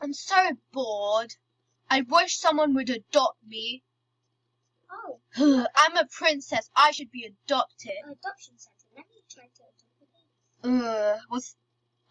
I'm so bored. I wish someone would adopt me. Oh. I'm a princess. I should be adopted. Adoption center. Let me try to adopt a baby.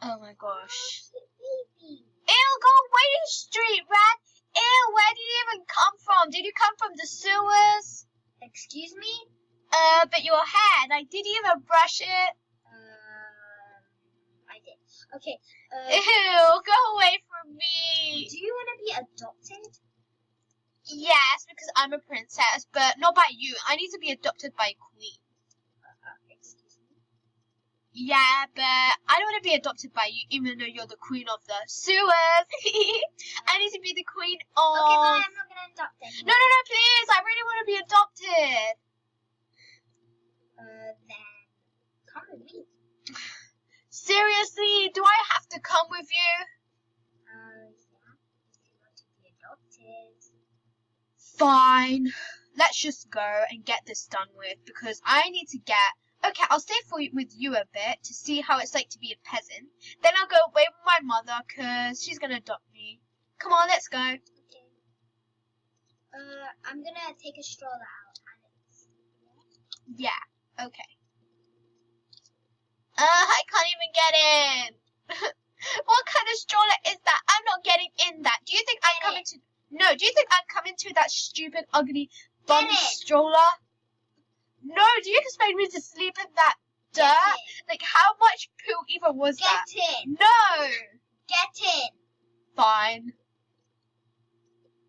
Oh my gosh. Baby. Ew, go away the street, rat. Ew, where did you even come from? Did you come from the sewers? Excuse me? But your hair, like, did you even brush it? I did. Okay. Ew, go away from me. Do you want to be adopted? Yes, because I'm a princess, but not by you. I need to be adopted by a queen. Excuse me? Yeah, but I don't want to be adopted by you, even though you're the queen of the sewers. I need to be the queen of... Okay, bye. I'm not going to adopt them. No, please. I really want to be adopted. Then come with me. Seriously, do I have to come with you? Yeah, if you want to be adopted. Fine. Let's just go and get this done with, because I need to get... Okay, I'll stay with you a bit to see how it's like to be a peasant. Then I'll go away with my mother, because she's going to adopt me. Come on, let's go. Okay. I'm going to take a stroller out. Yeah, okay. I can't even get in. What kind of stroller is that? I'm not getting in that. Do you think I'm coming to... No, do you think I'm coming to that stupid, ugly, bum stroller? No, do you expect me to sleep in that dirt? Like, how much poo even was that? Get in. No. Get in. Fine.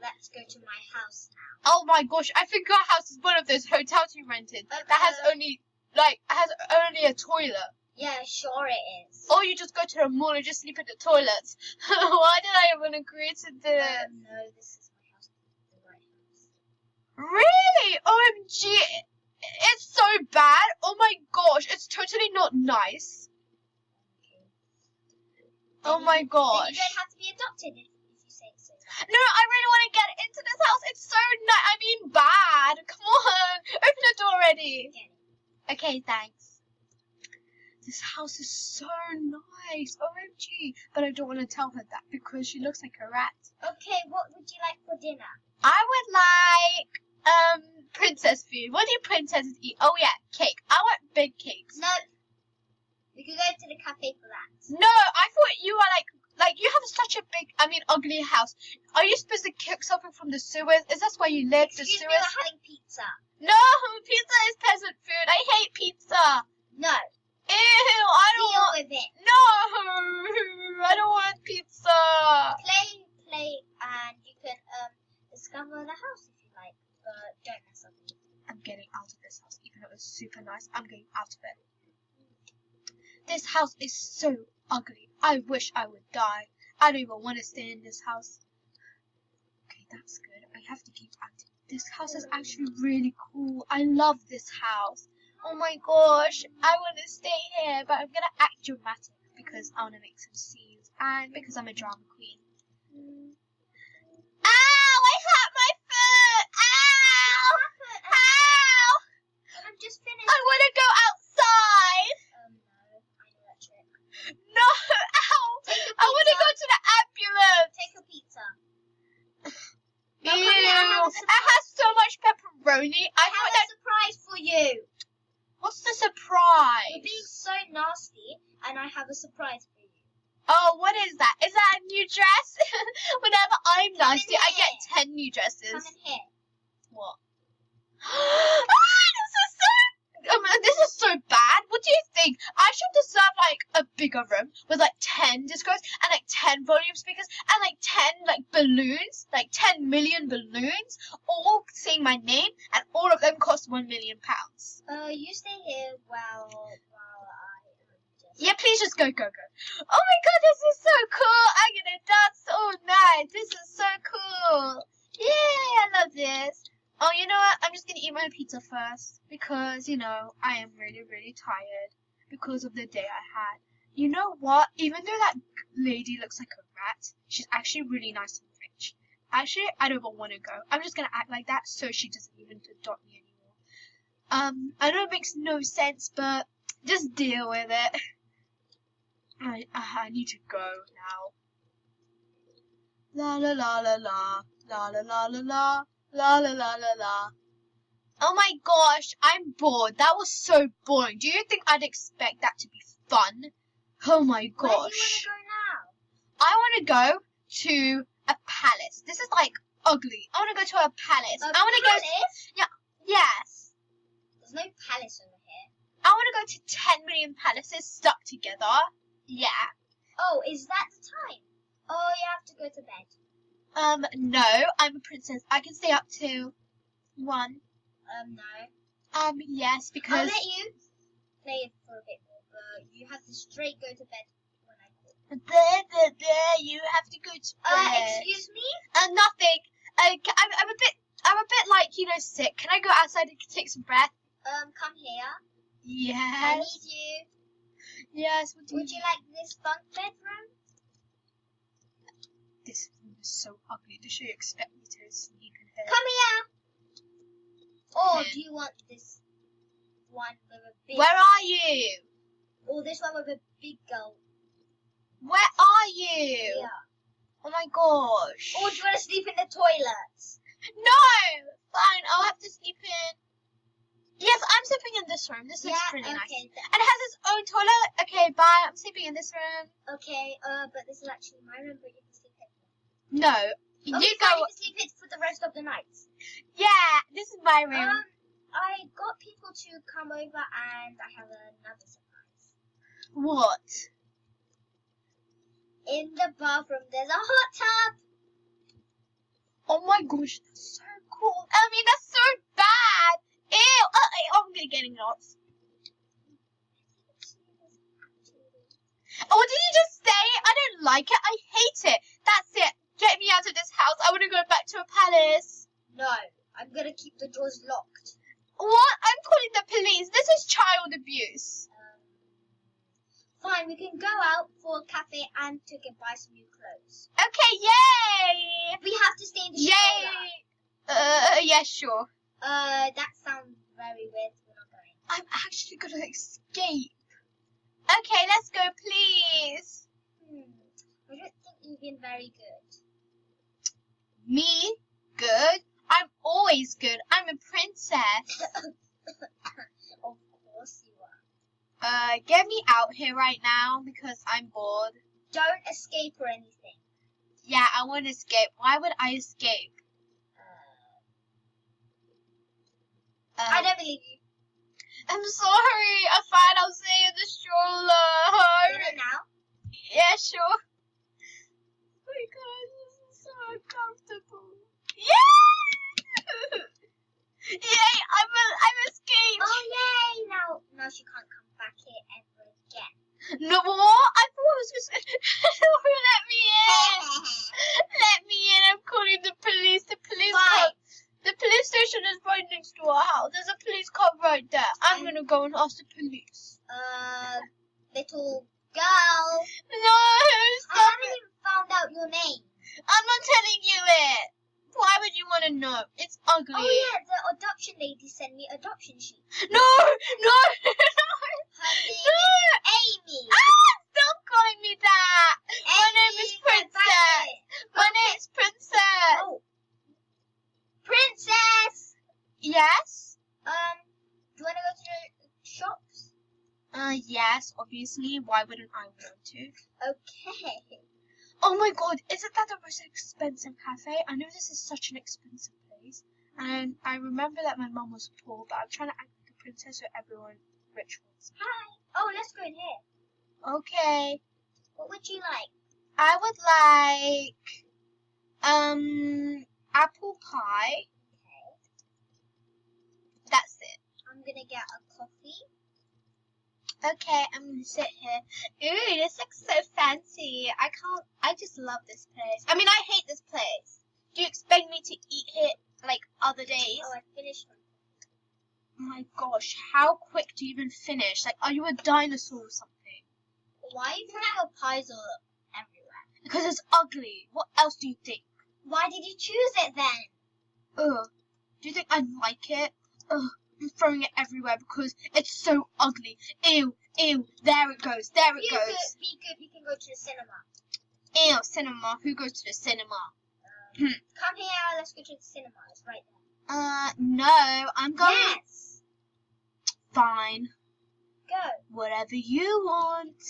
Let's go to my house now. Oh my gosh, I think your house is one of those hotels you rented that has only a toilet. Yeah, sure it is. Or you just go to the mall and just sleep in the toilets. Why did I even agree to this? No, this is my house. The right house. Really? OMG. It's so bad. Oh my gosh, it's totally not nice. Okay. Oh my gosh. Then you don't have to be adopted if you say so. No, I really want to get into this house. It's so nice. I mean bad. Come on. Open the door already. Okay, thanks. This house is so nice. OMG. But I don't want to tell her that because she looks like a rat. Okay, what would you like for dinner? I would like, princess food. What do princesses eat? Oh yeah, cake. I want big cakes. No. We could go to the cafe for that. No, I thought you were like you have such a big, ugly house. Are you supposed to cook something from the sewers? Is that where you live? Excuse the me, sewers? we're having pizza. No, pizza is peasant food. I hate pizza. No. Ew, I don't Deal want. with it. No, I don't want pizza. Play, and you can discover the house if you like, but don't mess up. I'm getting out of this house, even though it's super nice. I'm getting out of it. This house is so ugly. I wish I would die. I don't even want to stay in this house. Okay, that's good. I have to keep acting. This house is actually really cool. I love this house. Oh my gosh, I want to stay here, but I'm gonna act dramatic because I want to make some scenes and because I'm a drama queen. Ow! I hurt my foot! Ow! Ow! I'm just finished. I want to go outside! No, I know that trick. No! Ow! I want to go to the ambulance! Take a pizza. Ew! It has so much pepperoni. I have thought a that... surprise for you. What's the surprise? You're being so nasty, and I have a surprise for you. Oh, what is that? Is that a new dress? Whenever I'm Come nasty, in I here. get 10 new dresses. Come in here. What? This is so bad. What do you think? I should deserve like a bigger room with like 10 discos and like 10 volume speakers and like 10 like balloons, like 10 million balloons, all saying my name, and all of them cost £1 million. You stay here while I just... Yeah, please just go. Oh my god, this is so cool. I'm gonna dance all night. This is so cool. Yay, I love this. Oh, you know what? I'm just going to eat my pizza first because, I am really, really tired because of the day I had. You know what? Even though that lady looks like a rat, she's actually really nice and rich. Actually, I don't want to go. I'm just going to act like that so she doesn't even adopt me anymore. I know it makes no sense, but just deal with it. I need to go now. La la la la la. La la la la la. La la la la la. Oh my gosh, I'm bored. That was so boring. Do you think I'd expect that to be fun? Oh my gosh. Where do you want to go now? I want to go to a palace. This is like ugly. I want to go to a palace. A I want to go. palace? Yes. There's no palace over here. I want to go to 10 million palaces stuck together. Yeah. Oh, is that the time? Oh, you have to go to bed. No, I'm a princess. I can stay up to 1. No. Yes, I'll because let you play it for a bit more, but you have to straight go to bed when I call. you have to go to bed. Excuse me? Nothing. I'm a bit like, sick. Can I go outside and take some breath? Come here. Yes. I need you. Yes. Would you like this bunk bedroom? This room is so ugly. Does she expect me to sleep in here? Come here. Or Okay. do you want this one with a big... Where are you? Or this one with a big girl? Where are you? Yeah. Oh my gosh. Or do you want to sleep in the toilets? No! Fine, I'll have to sleep in. Yes, I'm sleeping in this room. This looks pretty nice. And it has its own toilet. Okay, bye. I'm sleeping in this room. Okay, but this is actually my room, but you can sleep in. No. Okay, You fine, go. you can sleep in for the rest of the night. Yeah, this is my room. I got people to come over and I have another surprise. What? In the bathroom, there's a hot tub. Oh my gosh, that's so cool. I mean, that's so bad. Ew. I'm gonna get lost. Oh, what did you just say? I don't like it. I hate it. That's it. Get me out of this house. I want to go back to a palace. No, I'm gonna keep the doors locked. What? I'm calling the police. This is child abuse. Fine, we can go out for a cafe and to buy some new clothes. Okay, yay! We have to stay in the Yay! Yeah, sure. That sounds very weird. We're not going. I'm actually gonna escape. Okay, let's go, please. I don't think you've been very good. Me? Good? I'm always good. I'm a princess. Of course you are. Get me out here right now because I'm bored. Don't escape or anything. Yeah, I want to escape. Why would I escape? I don't believe you. I'm sorry. I find I'll stay in the stroller. Do it now. Yeah, sure. Oh my god, this is so uncomfortable. Yeah! Yay! I'm escaped. Oh yay! Now she can't come back here ever again. No, what? I thought it was just. Let me in. Let me in. I'm calling the police. The police. The police station is right next to our house. There's a police car right there. I'm gonna go and ask the police. Little girl. No, I stop haven't it. even found out your name. I'm not telling you it. Why would you want to know? It's ugly. Oh yeah, the adoption lady sent me adoption sheet. No, no, no. Her name is Amy. Ah, stop calling me that. My Amy, name is get back Princess. here. My name is Princess. Oh. Princess! Yes? Do you want to go to the shops? Yes, obviously. Why wouldn't I want to? Okay. Oh my god, isn't that the most expensive cafe? I know this is such an expensive place. And I remember that my mum was poor, but I'm trying to act like a princess so everyone rich wants. Hi. Oh, let's go in here. Okay. What would you like? I would like, apple pie. Okay. That's it. I'm gonna get a coffee. Okay, I'm gonna sit here. Ooh, this looks so fancy. I just love this place. I mean, I hate this place. Do you expect me to eat here like other days? Oh, I finished one. Oh my gosh, how quick do you even finish? Like, are you a dinosaur or something? Why are you putting your pies all everywhere? Because it's ugly. What else do you think? Why did you choose it then? Ugh. Do you think I like it? Ugh. I'm throwing it everywhere because it's so ugly. Ew, ew. There it goes. There it goes. Be good. We can go to the cinema. Ew, cinema. Who goes to the cinema? Come here, let's go to the cinema. It's right there. No, I'm going. Yes! Fine. Go. Whatever you want.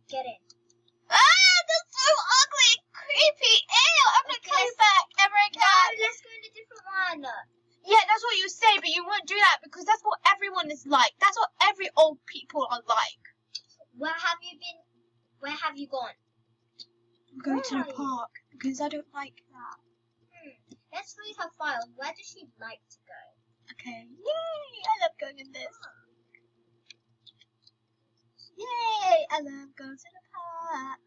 Get in. Ah, that's so ugly and creepy. Ew, I'm gonna Okay, come back ever No, again. let's go in a different one. Yeah, that's what you say, but you won't do that because that's what everyone is like. That's what every old people are like. Where have you been? Where have you gone? I'm going to Where the are you? park because I don't like that. Let's read her file. Where does she like to go? Okay. Yay! I love going in this. Yay! I love going to the park.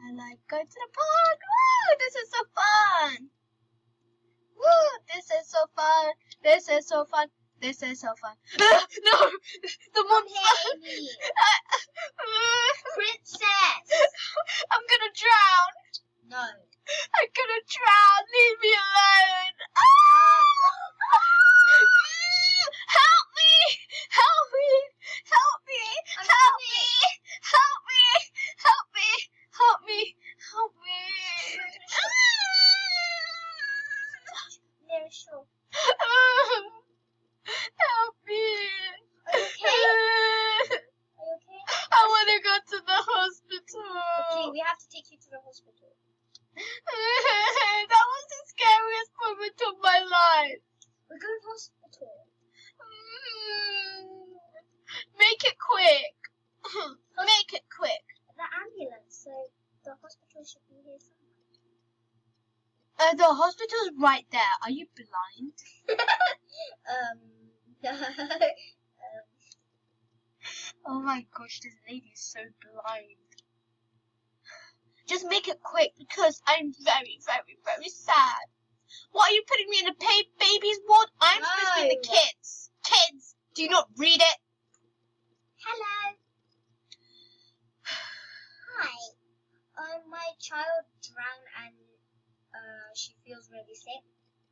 I like going to the park. Woo! This is so fun. Woo! This is so fun. This is so fun. This is so fun. No! The Come monster! here, Amy. Princess. I'm gonna drown. No. I'm gonna drown. Leave me alone. Help me! Help me! Help me! I'm Help coming. me! Help me! Help me! Help me! Help me! Very sure. Help me! Are you okay? Are you okay? I want to go to the hospital. Okay, we have to take you to the hospital. That was the scariest moment of my life. We're going to hospital. Make it quick. Make it quick. The ambulance, so the hospital should be here somewhere. The hospital's right there. Are you blind? Oh my gosh, this lady is so blind. Just make it quick because I'm very, very, very sad. What are you putting me in the baby's ward? I'm supposed to be in the No. kids. Kids, do you not read it? Hello. Hi. My child drowned and she feels really sick.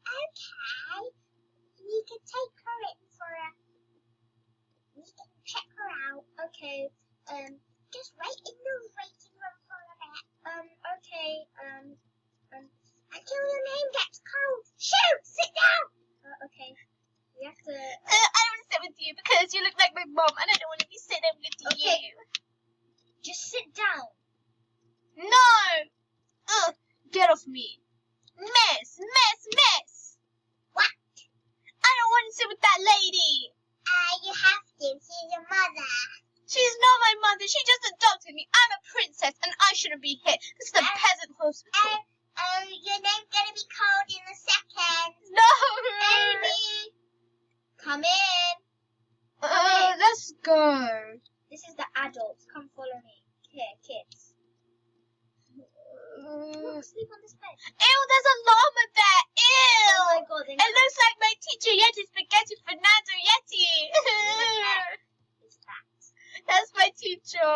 Okay. We can take her in for a. We can check her out. Okay. Just wait in the waiting room for a bit. Okay. Until your name gets called. Shoot! Sit down. Okay. We have to. I don't want to sit with you because you look like my mom and I don't want to be sitting with Okay. you. Just sit down. No! Ugh, get off me. Miss! What? I don't want to sit with that lady. You have to. She's your mother. She's not my mother. She just adopted me. I'm a princess and I shouldn't be here. This is a peasant hospital. Your name's gonna be called in a second. No! Amy! Come in. Let's go. This is the adults. Come follow me. Here, kids. Look, sleep on this bed. Ew, there's a llama there. Ew. Oh my god, It looks like my teacher Yeti Spaghetti Fernando Yeti. It's that. That's my teacher.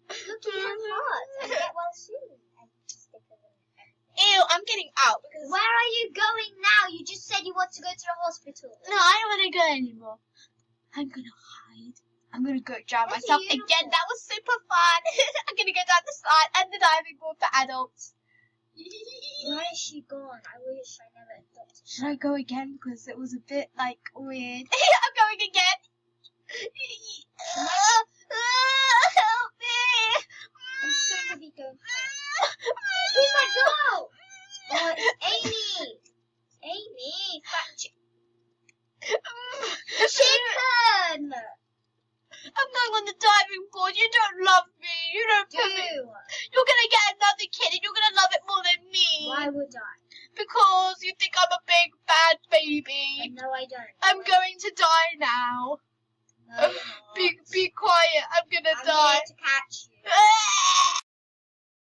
Look, you have hearts. And get well soon. And stickers and everything. Ew, I'm getting out because Where are you going now? You just said you want to go to the hospital. no, I don't want to go anymore. I'm gonna hide. I'm gonna go drown That's myself beautiful. again. That was super fun. I'm gonna go down the slide and the diving board for adults. Where is she gone? I wish I never adopted her. Should I go again? Because it was a bit like weird. I'm going again. Help me. I'm soon to be going home. Who's my girl? Oh, it's Amy. Amy, fat chicken. I'm going on the diving board. You don't love me. You don't Do. put me. You're gonna get another kid and you're gonna love it more than me. Why would I? Because you think I'm a big bad baby. No, I don't. I'm going to die now. No, you're not. Be quiet. I'm gonna I'm die. here to catch you.